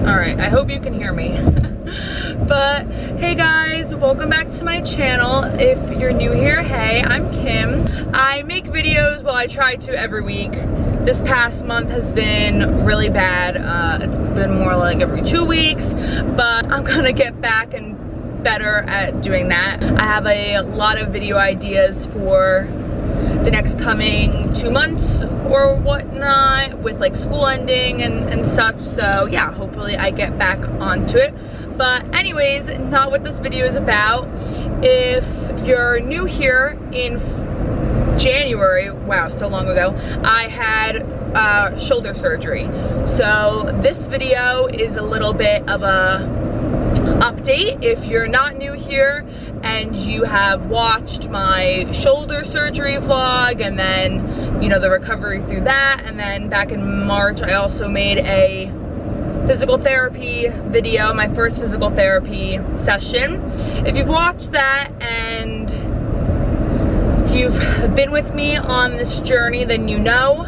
Alright, I hope you can hear me. But hey guys, welcome back to my channel. If you're new here, hey, I'm Kim. I make videos, well, I try to every week. This past month has been really bad. It's been more like every 2 weeks, but I'm gonna get back and better at doing that. I have a lot of video ideas for the next coming 2 months or whatnot, with like school ending and such. So yeah, hopefully I get back onto it. But anyways, not what this video is about. If you're new here, in January, wow, so long ago, I had shoulder surgery. So this video is a little bit of a update. If you're not new here and you have watched my shoulder surgery vlog and then, you know, the recovery through that, and then back in March I also made a physical therapy video, my first physical therapy session. If you've watched that and you've been with me on this journey, then you know,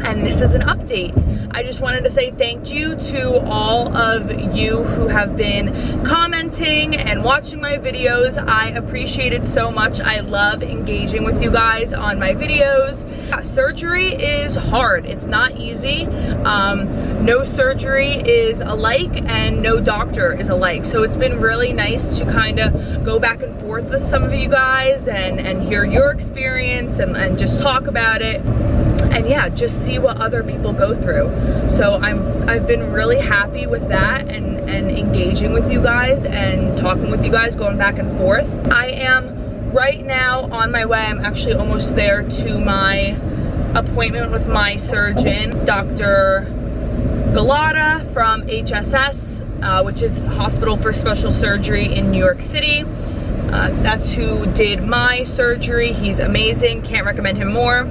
and this is an update. I just wanted to say thank you to all of you who have been commenting and watching my videos. I appreciate it so much. I love engaging with you guys on my videos. Surgery is hard. It's not easy. No surgery is alike and no doctor is alike. So it's been really nice to kind of go back and forth with some of you guys and hear your experience and just talk about it. And yeah, just see what other people go through. So I've been really happy with that and engaging with you guys and talking with you guys, going back and forth. I am right now on my way. I'm actually almost there to my appointment with my surgeon, Dr. Galata from HSS, which is Hospital for Special Surgery in New York City. That's who did my surgery. He's amazing, can't recommend him more.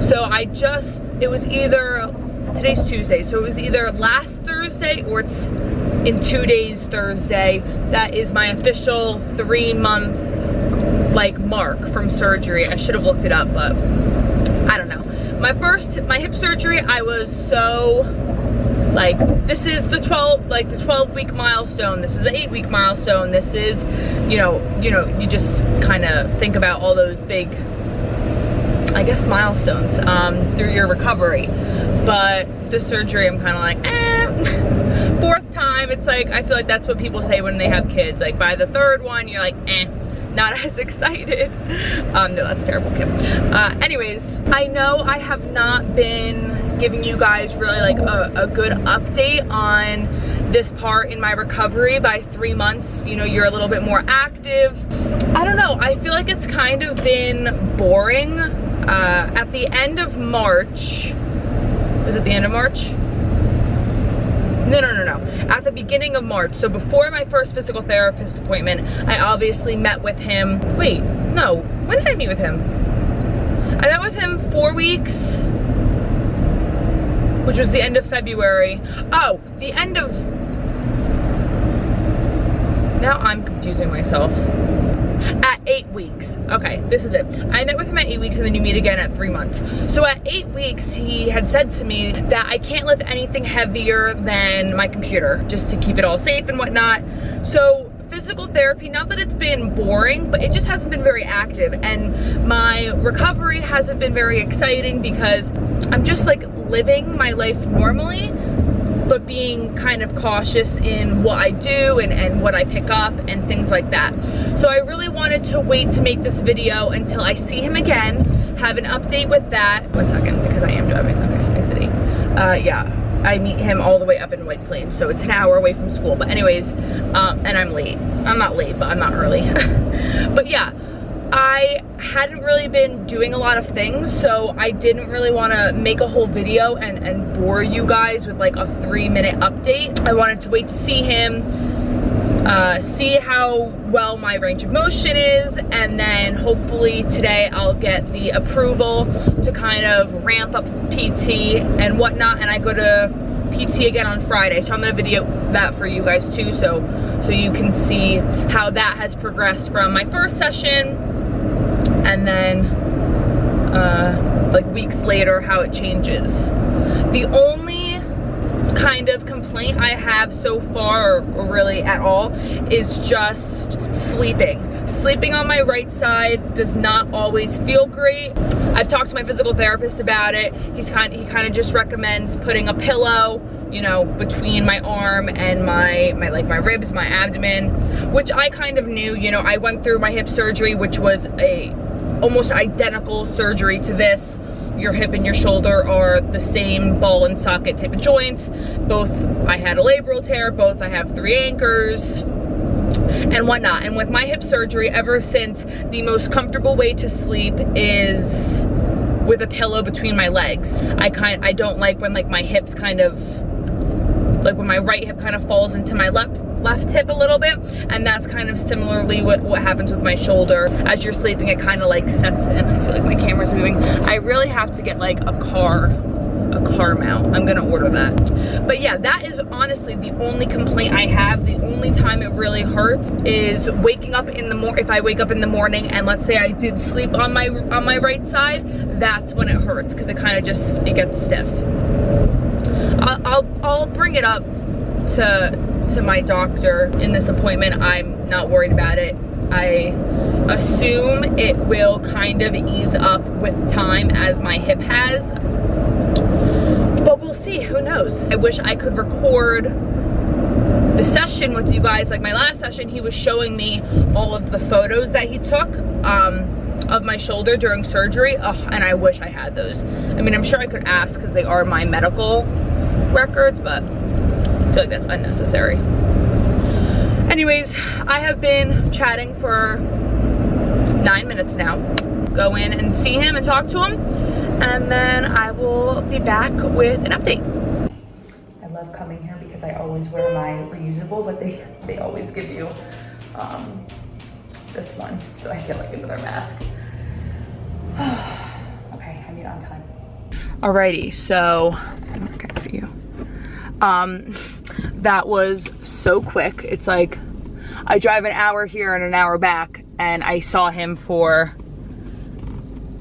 So it was either, today's Tuesday, so it was either last Thursday or it's in 2 days Thursday. That is my official 3-month like mark from surgery. I should have looked it up, but I don't know. My hip surgery, I was so like, this is the 12-week milestone. This is the 8-week milestone. This is, you know, you just kind of think about all those big, I guess, milestones through your recovery. But the surgery, I'm kind of like, eh. Fourth time, it's like, I feel like that's what people say when they have kids. Like by the third one, you're like, eh, not as excited. No, that's terrible, Kim. Anyways, I know I have not been giving you guys really like a good update on this part in my recovery. By 3 months, you know, you're a little bit more active. I don't know, I feel like it's kind of been boring. At the end of March, was it the end of March? No. At the beginning of March, so before my first physical therapist appointment, I obviously met with him. Wait, no, when did I meet with him? I met with him 4 weeks, which was the end of February. Oh, the end of, now I'm confusing myself. At 8 weeks. Okay, this is it. I met with him at 8 weeks and then you meet again at 3 months. So at 8 weeks, he had said to me that I can't lift anything heavier than my computer, just to keep it all safe and whatnot. So physical therapy, not that it's been boring, but it just hasn't been very active. And my recovery hasn't been very exciting because I'm just like living my life normally, but being kind of cautious in what I do and what I pick up and things like that. So I really wanted to wait to make this video until I see him again, have an update with that. 1 second, because I am driving, okay, exiting. Yeah, I meet him all the way up in White Plains, so it's an hour away from school. But anyways, and I'm late. I'm not late, but I'm not early. But yeah, I hadn't really been doing a lot of things, so I didn't really want to make a whole video and bore you guys with like a 3-minute update. I wanted to wait to see him, see how well my range of motion is, and then hopefully today I'll get the approval to kind of ramp up PT and whatnot, and I go to PT again on Friday, so I'm gonna video that for you guys too, so you can see how that has progressed from my first session, and then like weeks later how it changes. The only kind of complaint I have so far, or really at all, is just sleeping. Sleeping on my right side does not always feel great. I've talked to my physical therapist about it. He kind of just recommends putting a pillow, you know, between my arm and my ribs, my abdomen, which I kind of knew. You know, I went through my hip surgery, which was a almost identical surgery to this. Your hip and your shoulder are the same ball and socket type of joints. Both, I had a labral tear, both I have 3 anchors and whatnot. And with my hip surgery, ever since, the most comfortable way to sleep is with a pillow between my legs. I don't like when like my hips kind of, like when my right hip kind of falls into my left hip a little bit, and that's kind of similarly what happens with my shoulder. As you're sleeping, it kind of like sets in. I feel like my camera's moving. I really have to get like a car mount. I'm gonna order that. But yeah, that is honestly the only complaint I have. The only time it really hurts is waking up in the morning. If I wake up in the morning and let's say I did sleep on my right side, that's when it hurts, because it kind of just, it gets stiff. I'll bring it up to my doctor in this appointment. I'm not worried about it. I assume it will kind of ease up with time as my hip has, but we'll see, who knows. I wish I could record the session with you guys. Like my last session, he was showing me all of the photos that he took of my shoulder during surgery. And I wish I had those. I mean, I'm sure I could ask because they are my medical records, but I feel like that's unnecessary. Anyways, I have been chatting for 9 minutes now. Go in and see him and talk to him, and then I will be back with an update. I love coming here because I always wear my reusable, but they always give you this one, so I get like another mask. Okay, I need on time. Alrighty, so I'm looking for you. That was so quick. It's like I drive an hour here and an hour back, and I saw him for,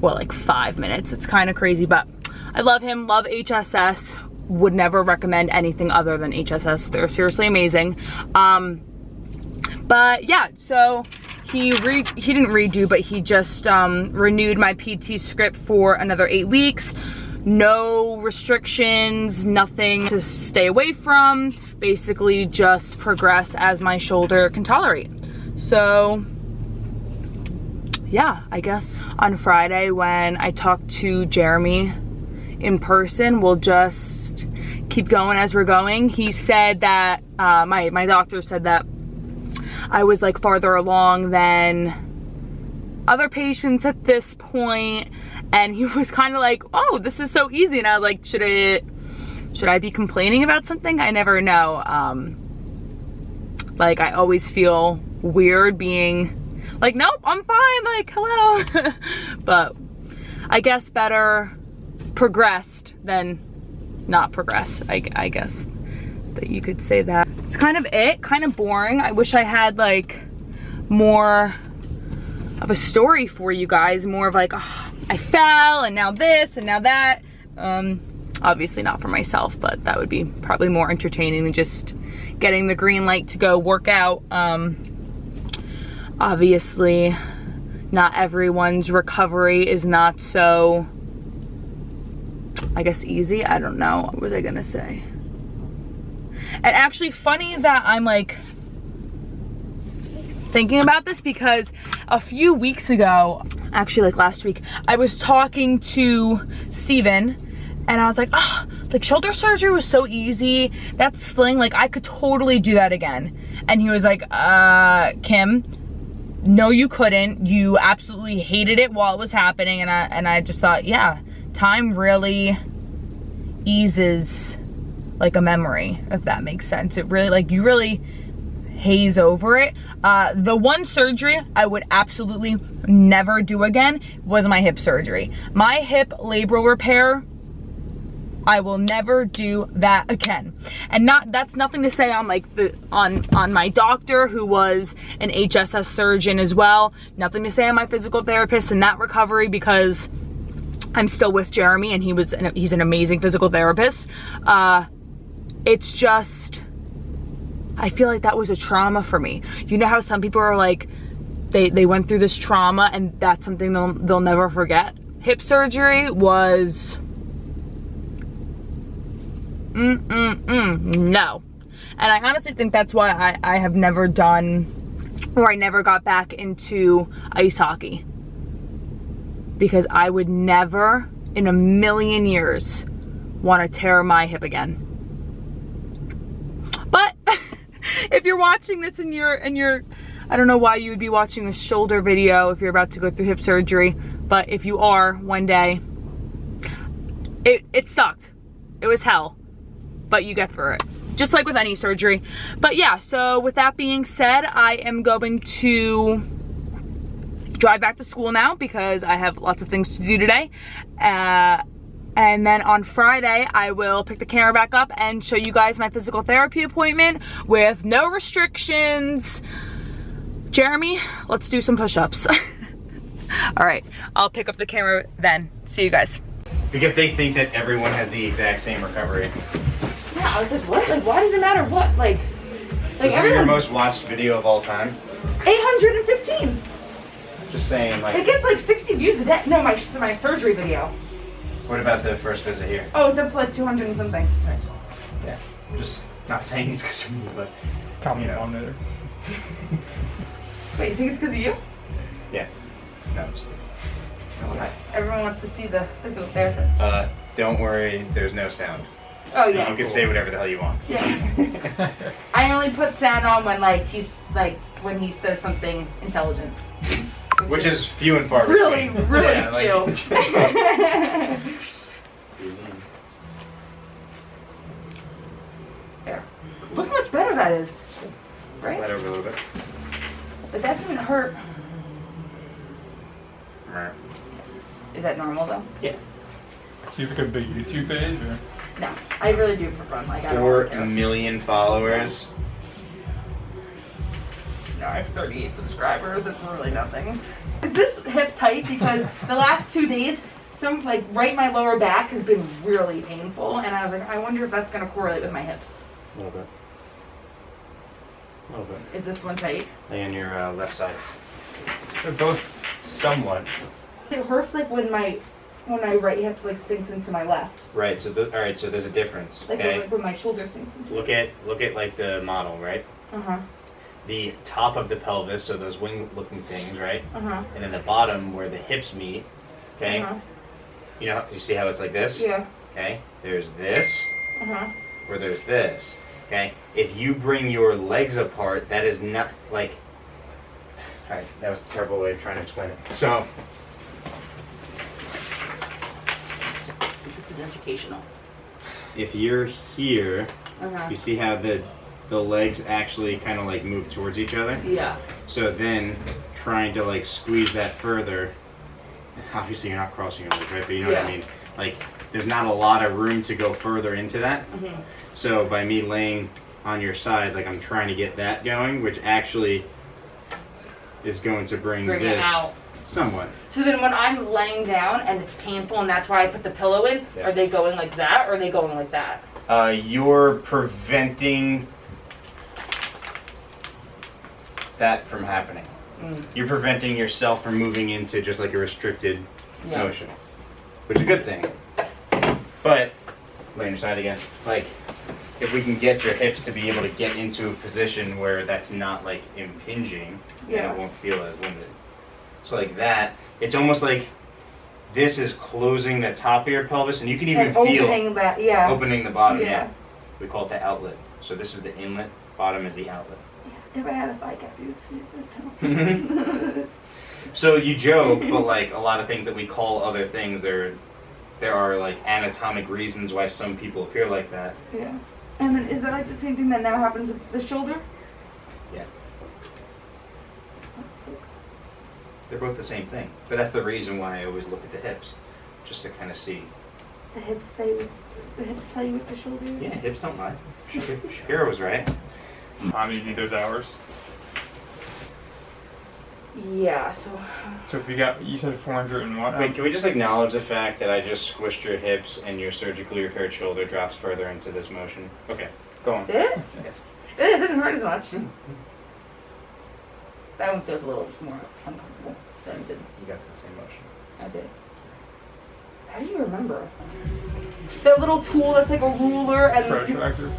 well, like 5 minutes. It's kind of crazy, but I love him, love HSS. Would never recommend anything other than HSS. They're seriously amazing. But yeah, so he didn't redo, but he just renewed my PT script for another 8 weeks. No restrictions, nothing to stay away from. Basically just progress as my shoulder can tolerate. So yeah, I guess on Friday when I talked to Jeremy in person, we'll just keep going as we're going. He said that, my doctor said that I was like farther along than other patients at this point, and he was kind of like, oh, this is so easy. And I was like, should I be complaining about something? I never know. Like I always feel weird being like, nope, I'm fine, like, hello. But I guess better progressed than not progressed, I guess that you could say that. It's kind of boring. I wish I had like more of a story for you guys, more of like, oh, I fell and now this and now that. Obviously not for myself, but that would be probably more entertaining than just getting the green light to go work out. Obviously not everyone's recovery is not so, I guess, easy. I don't know. What was I gonna say? And actually funny that I'm like thinking about this, because a few weeks ago, actually like last week, I was talking to Steven and I was like, oh, like shoulder surgery was so easy. That sling, like I could totally do that again. And he was like, Kim, no you couldn't. You absolutely hated it while it was happening. And I just thought, yeah, time really eases like a memory, if that makes sense. It really, like, you really haze over it. The one surgery I would absolutely never do again was my hip surgery. My hip labral repair, I will never do that again. And that's nothing to say on like on my doctor, who was an HSS surgeon as well. Nothing to say on my physical therapist in that recovery, because I'm still with Jeremy and he's an amazing physical therapist. it's just, I feel like that was a trauma for me. You know how some people are like, they went through this trauma and that's something they'll never forget? Hip surgery was, no. And I honestly think that's why I have never done, or I never got back into ice hockey. Because I would never in a million years want to tear my hip again. But if you're watching this and you're, I don't know why you would be watching a shoulder video if you're about to go through hip surgery, but if you are one day, it sucked. It was hell, but you get through it. Just like with any surgery. But yeah, so with that being said, I am going to drive back to school now because I have lots of things to do today. And then on Friday, I will pick the camera back up and show you guys my physical therapy appointment with no restrictions. Jeremy, let's do some push-ups. All right, I'll pick up the camera then. See you guys. Because they think that everyone has the exact same recovery. Yeah, I was like, what? Like, why does it matter what? Like This is your most watched video of all time? 815. Just saying, like... It gets like 60 views a day. No, my surgery video. What about the first visit here? Oh, it's up to like 200 and something. Nice. Yeah, I'm just not saying it's because of me, but... Comment on there. Wait, you think it's because of you? Yeah. No, I'm just... Everyone wants to see the physical therapist. Don't worry, there's no sound. Oh yeah. You can say whatever the hell you want. Yeah. I only put sound on when when he says something intelligent. Which is few and far between. Really Yeah, few. There. Look how much better that is. Right? Slide over a little bit. But that doesn't hurt. Right. Is that normal though? Yeah. Do you have like a big YouTube page or? No, I really do for fun. Like, I don't 4 care. million followers. No, I have 38 subscribers. It's really nothing. Is this hip tight? Because the last 2 days, right my lower back has been really painful, and I was like, I wonder if that's gonna correlate with my hips. A little bit. A little bit. Is this one tight? Lay on your left side. They're both Somewhat. It hurts like when my right hip like sinks into my left. Right. So all right. So there's a difference. Like Okay. when my shoulder sinks into. Look at like the model, right? Uh huh. The top of the pelvis, so those wing-looking things, right? Uh huh. And then the bottom where the hips meet. Okay. Uh-huh. You see how it's like this? Yeah. Okay. There's this. Uh huh. Where there's this. Okay. If you bring your legs apart, that is not like. All right. That was a terrible way of trying to explain it. So. This is educational. If you're here, Uh-huh. you see how the legs actually kind of like move towards each other? Yeah. So then trying to like squeeze that further, obviously you're not crossing your legs, right? But you know what I mean? Like there's not a lot of room to go further into that. Mm-hmm. So by me laying on your side, like I'm trying to get that going, which actually is going to bring Bring this it out. somewhat. So then when I'm laying down and it's painful and that's why I put the pillow in, Yeah. are they going like that or are they going like that? You're preventing that from happening. Mm. You're preventing yourself from moving into just like a restricted Yeah. motion, which is a good thing. But, lay on your side again. Like, if we can get your hips to be able to get into a position where that's not like impinging, Yeah. then it won't feel as limited. So like that, it's almost like this is closing the top of your pelvis, and you can even And feel opening that, yeah. opening the bottom. Yeah. We call it the outlet. So this is the inlet, bottom is the outlet. If I had a thigh gap, you would see it. So you joke, but like a lot of things that we call other things, there are like anatomic reasons why some people appear like that. Yeah. And then is that like the same thing that now happens with the shoulder? Yeah. That sucks. They're both the same thing. But that's the reason why I always look at the hips, just to kind of see. The hips tell you with the shoulder? Yeah, hips don't lie. Shakira was right. How many do you need those hours? Yeah, so if you said 400 and what? Wait, can we just acknowledge the fact that I just squished your hips and your surgically repaired shoulder drops further into this motion? Okay, go on. did it? Yes. It didn't hurt as much. That one feels a little more uncomfortable than it did. You got to the same motion. I did. How do you remember? That little tool that's like a ruler and Protractor.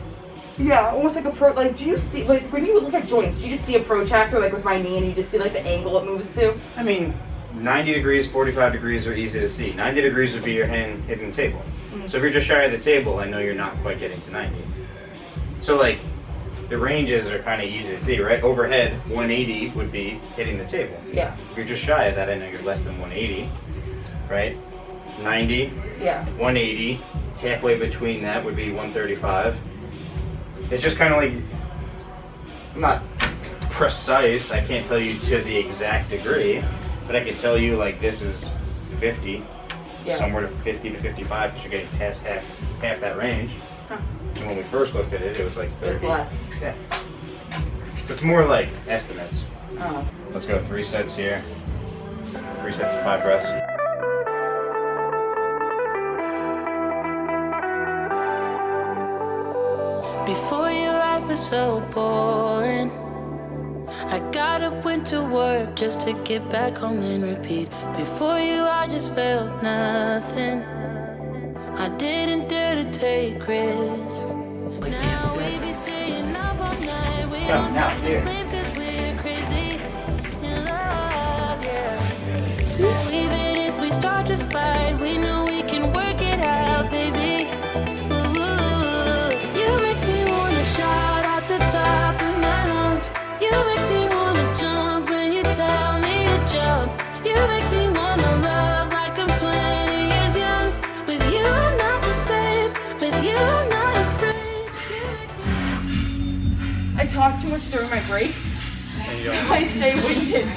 yeah, almost like a like do you see like when you look at joints, do you just see a protractor like with my knee and you just see like the angle it moves to? I mean, 90 degrees, 45 degrees are easy to see. 90 degrees would be your hand hitting the table. So if you're just shy of the table, I know you're not quite getting to 90. So like, the ranges are kind of easy to see, right? Overhead, 180 would be hitting the table. Yeah. If you're just shy of that, I know you're less than 180, right? 90, Yeah. 180, halfway between that would be 135. It's just kind of like, not precise, I can't tell you to the exact degree, but I can tell you like this is 50, Yeah. somewhere to 50 to 55, because you're getting past half that range. Huh. And when we first looked at it, it was like 30. It was less. Yeah. So it's more like estimates. Oh. Let's go 3 sets here. 3 sets of 5 breaths. Before your life was so boring, I got up, went to work just to get back home and repeat. Before you I just felt nothing. I didn't dare to take risks. Now we be staying up all night. We don't have to sleep 'cause we're crazy in love, yeah. Even if we start to fight, we know we can work it out, baby. You make me wanna shout out the top of my lungs. You make me wanna jump when you tell me to jump. You make me wanna love like I'm 20 years young. With you I'm not the same. With you I'm not afraid. I talk too much during my breaks. And you So don't- I stay winded.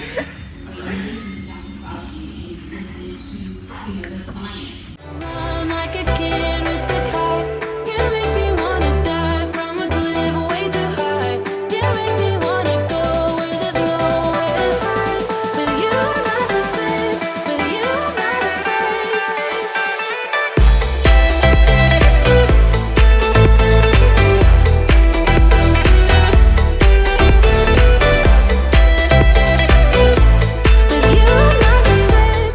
Run like a kid with the kite. You make me wanna dive from a cliff way too high. You make me wanna go where there's nowhere to hide. With you I'm not the same. With you I'm not afraid. With you I'm not the same.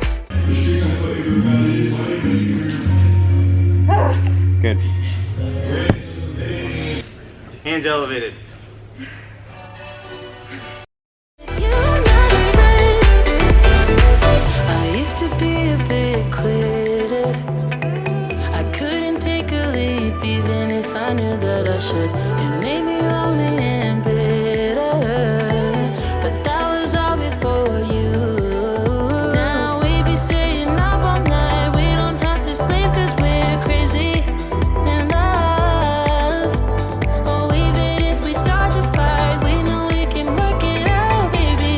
Good. Hands elevated. You're not afraid. I used to be a big quitter. I couldn't take a leap even if I knew that I should. It made me lonely and bitter, but that was all before you. Now we be staying up all night. We don't have to sleep 'cause we're crazy in love. Oh, even if we start to fight, we know we can work it out, baby.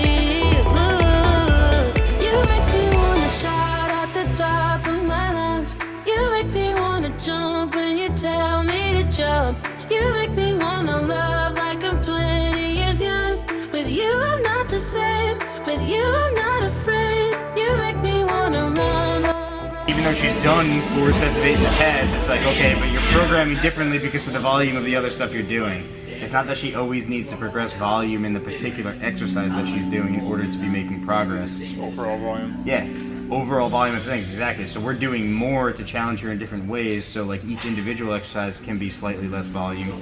Ooh, you make me wanna shout out the top of my lungs. You make me wanna jump when you tell me to jump. You make me wanna love like I'm 20 years young. With you I'm not the same. With you I'm not afraid. You make me wanna run. Even though she's done 4 sets of 8 in the past, it's like, okay, but you're programming differently because of the volume of the other stuff you're doing. It's not that she always needs to progress volume in the particular exercise that she's doing in order to be making progress. Overall volume. Yeah, overall volume of things, exactly. So we're doing more to challenge her in different ways, so like each individual exercise can be slightly less volume.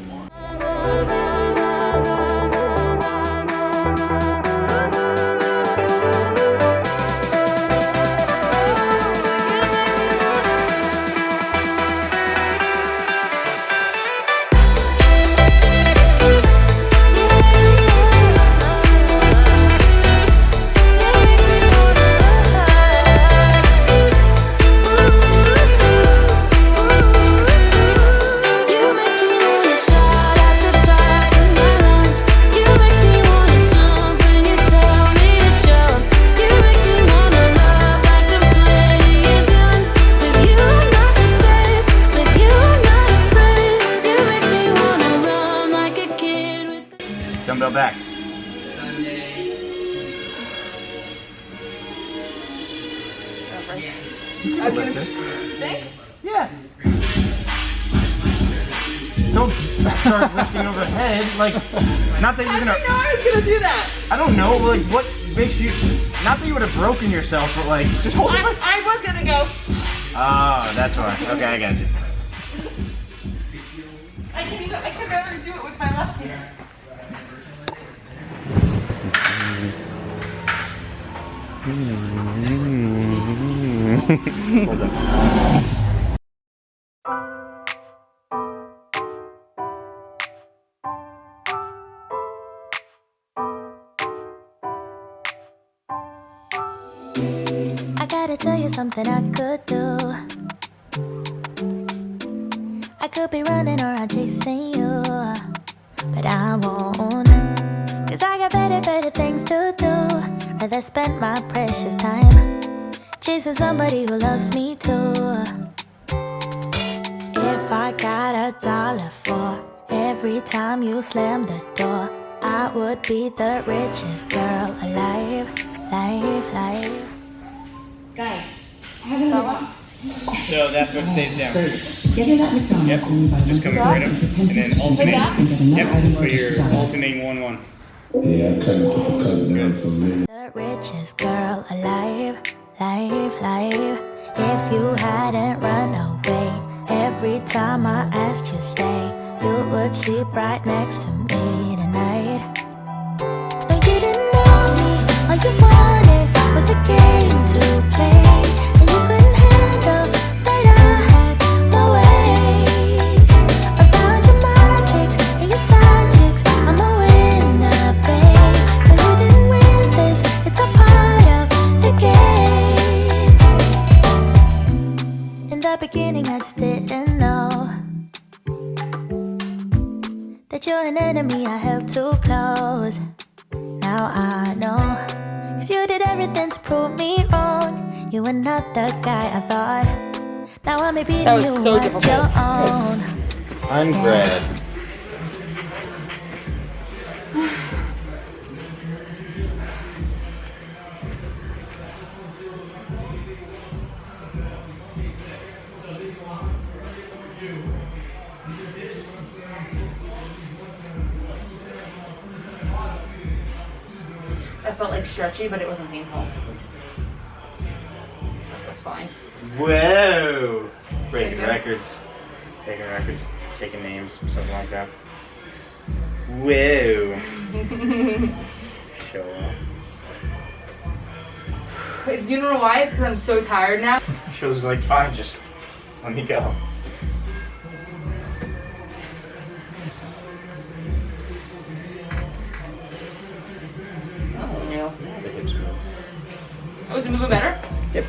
You make me wanna shout out the top of my lungs. You make me wanna jump when you tell me to jump. You make me wanna love like I'm 20 years young. With you I'm not the same. With you I'm not afraid. You make me wanna run like a kid with. Dumbbell back. I mean, think? Yeah. Don't start lifting overhead. Like, not that you're gonna. I didn't know I was gonna do that. I don't know. Like, what makes you? Not that you would have broken yourself, but like, just hold it. I was gonna go. Oh, that's why. Okay, I got you. I could rather do it with my left hand. Hold on. I gotta tell you something I could do. I could be running around chasing you, but I won't. Cause I got better things to do. Rather spend my precious time chasing somebody who loves me too. If I got $1 for every time you slam the door, I would be the richest girl alive, live. Guys, I have another box. So that's what stays down. Get it at McDonald's Yep. and you buy Just come right up and then alternate. Yep. But you're alternating 1-1. Yeah, I couldn't run for me. The richest girl alive, live. If you hadn't run away, every time I asked you stay, you would sleep right next to me tonight. No, you didn't know me, all you wanted was a game to play, and you couldn't handle that I had my ways. I found your matrix and your side chicks, I'm a winner, babe. No, you didn't win this, it's a part of the game. In the beginning I just didn't know that you're an enemy I held too close. Now I know, cause you did everything to prove me wrong. You were not the guy I thought. Now I'm beating That was you so at difficult. your own. I'm Brad. I felt like stretchy, but it wasn't painful. That was fine. Whoa! Breaking records. Taking records, taking names, something like that. Whoa! Show off. You know why? It's because I'm so tired now. She was like, fine, just let me go. Oh, Yeah, the hips move. oh, is it moving better? Yep.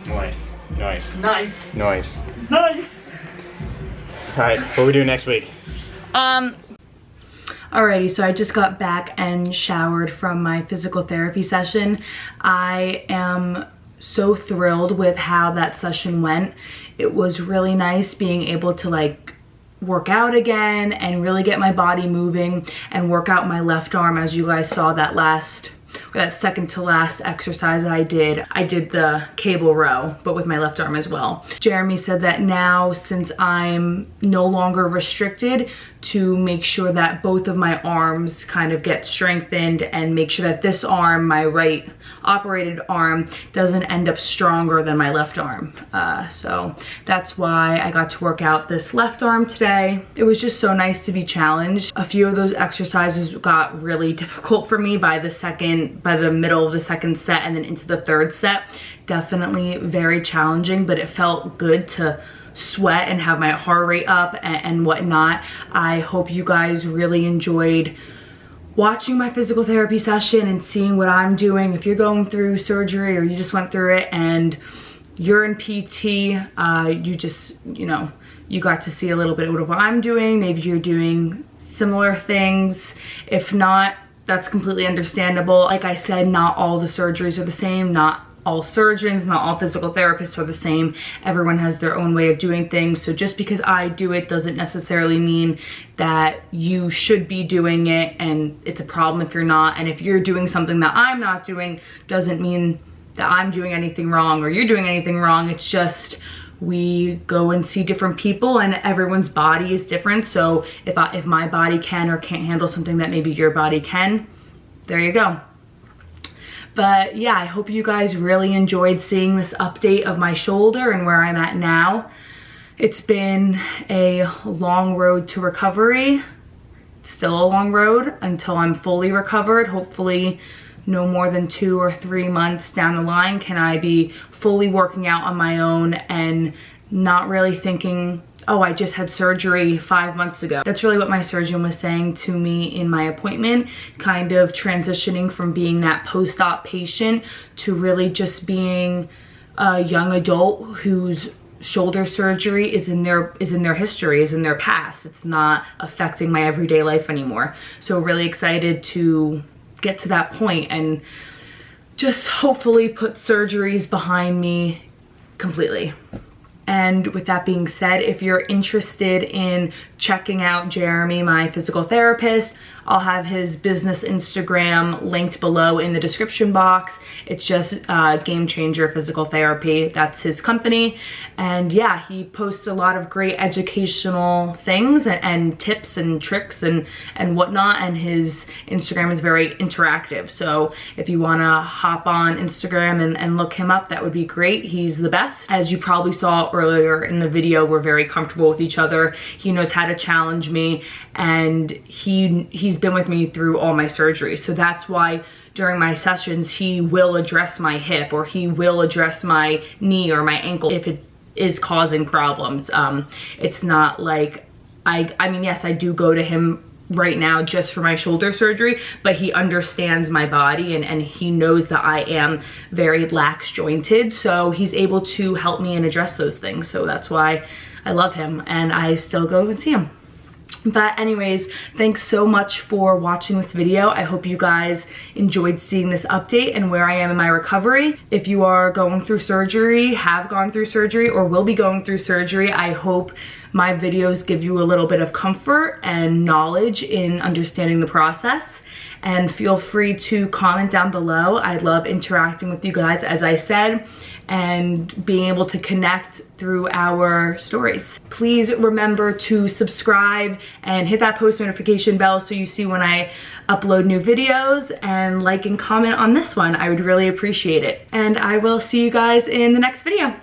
Nice. Nice. Alright, what are we doing next week? Alrighty, so I just got back and showered from my physical therapy session. I am so thrilled with how that session went. It was really nice being able to like work out again and really get my body moving and work out my left arm. As you guys saw that second to last exercise I did the cable row, but with my left arm as well. Jeremy said that now, since I'm no longer restricted, to make sure that both of my arms kind of get strengthened and make sure that this arm, my right operated arm, doesn't end up stronger than my left arm. So that's why I got to work out this left arm today. It was just so nice to be challenged. A few of those exercises got really difficult for me by the middle of the second set and then into the third set. Definitely very challenging, but it felt good to sweat and have my heart rate up and whatnot. I hope you guys really enjoyed watching my physical therapy session and seeing what I'm doing. If you're going through surgery or you just went through it and you're in PT, you got to see a little bit of what I'm doing. Maybe you're doing similar things. If not, that's completely understandable. Like I said, not all the surgeries are the same. Not all surgeons, not all physical therapists are the same. Everyone has their own way of doing things. So just because I do it doesn't necessarily mean that you should be doing it, and it's a problem if you're not. And if you're doing something that I'm not doing, doesn't mean that I'm doing anything wrong or you're doing anything wrong. It's just we go and see different people, and everyone's body is different. So if my body can or can't handle something that maybe your body can, there you go. But yeah, I hope you guys really enjoyed seeing this update of my shoulder and where I'm at now. It's been a long road to recovery. It's still a long road until I'm fully recovered. Hopefully no more than 2 or 3 months down the line can I be fully working out on my own and not really thinking, oh, I just had surgery 5 months ago. That's really what my surgeon was saying to me in my appointment, kind of transitioning from being that post-op patient to really just being a young adult whose shoulder surgery is in their history, is in their past. It's not affecting my everyday life anymore. So really excited to get to that point and just hopefully put surgeries behind me completely. And with that being said, if you're interested in checking out Jeremy, my physical therapist, I'll have his business Instagram linked below in the description box. It's just Game Changer Physical Therapy. That's his company. And yeah, he posts a lot of great educational things and tips and tricks and whatnot. And his Instagram is very interactive. So if you wanna hop on Instagram and look him up, that would be great. He's the best. As you probably saw earlier in the video, we're very comfortable with each other. He knows how to challenge me, and he's been with me through all my surgeries. So that's why during my sessions, he will address my hip, or he will address my knee or my ankle if it is causing problems. It's not like, I mean, yes, I do go to him right now just for my shoulder surgery, but he understands my body and he knows that I am very lax jointed. So he's able to help me and address those things. So that's why I love him, and I still go and see him. But anyways, thanks so much for watching this video. I hope you guys enjoyed seeing this update and where I am in my recovery. If you are going through surgery, have gone through surgery, or will be going through surgery, I hope my videos give you a little bit of comfort and knowledge in understanding the process. And feel free to comment down below. I love interacting with you guys, as I said, and being able to connect through our stories. Please remember to subscribe and hit that post notification bell so you see when I upload new videos, and like and comment on this one. I would really appreciate it. And I will see you guys in the next video.